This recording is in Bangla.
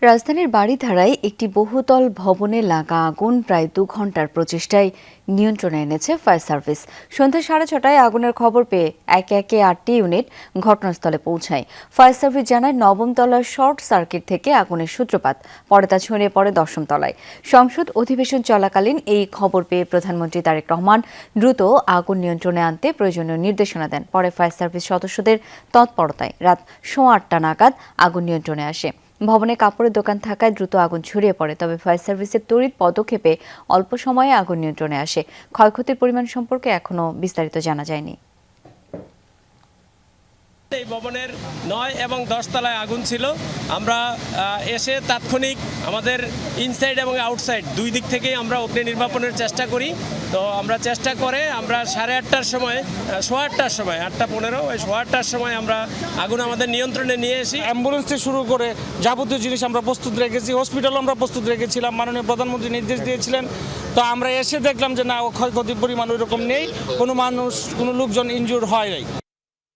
রাজধানীর বারিধারায় একটি বহুতল ভবনে লাগা আগুন প্রায় 2 ঘন্টার প্রচেষ্টায় নিয়ন্ত্রণে এনেছে ফায়ার সার্ভিস। সন্ধ্যা 6:30টায় আগুনের খবর পেয়ে একে একে 8টি ইউনিট ঘটনাস্থলে পৌঁছায়। ফায়ার সার্ভিস জানায় 9ম তলার শর্ট সার্কিট থেকে আগুনের সূত্রপাত, পরে তা ছড়িয়ে পড়ে 10ম তলায়। সংসদ অধিবেশন চলাকালীন এই খবর পেয়ে প্রধানমন্ত্রী তারেক রহমান দ্রুত আগুন নিয়ন্ত্রণে আনতে প্রয়োজনীয় নির্দেশনা দেন। পরে ফায়ার সার্ভিস সদস্যদের তৎপরতায় রাত 8:15 নাগাদ আগুন নিয়ন্ত্রণে আসে। ভবনে কাপড়ের দোকান থাকায় দ্রুত আগুন ছড়িয়ে পড়ে, তবে ফায়ার সার্ভিসের তড়িৎ পদক্ষেপে অল্প সময়ে আগুন নিয়ন্ত্রণে আসে। ক্ষয়ক্ষতির পরিমাণ সম্পর্কে এখনো বিস্তারিত জানা যায়নি। এই ভবনের 9 এবং 10 তলায় আগুন ছিল। আমরা এসে তাৎক্ষণিক আমাদের ইনসাইড এবং আউটসাইড দুই দিক থেকেই আমরা অগ্নি নির্বাপনের চেষ্টা করি। তো আমরা চেষ্টা করে আমরা 8:30টার সময় 8:15 ওই 8:15টার সময় আমরা আগুন আমাদের নিয়ন্ত্রণে নিয়ে এসি। অ্যাম্বুলেন্স থেকে শুরু করে যাবতীয় জিনিস আমরা প্রস্তুত রেখেছি, হসপিটালও আমরা প্রস্তুত রেখেছিলাম, মাননীয় প্রধানমন্ত্রী নির্দেশ দিয়েছিলেন। তো আমরা এসে দেখলাম যে না, ক্ষয়ক্ষতির পরিমাণ ওই রকম নেই, কোনো লোকজন ইনজুর হয় নাই।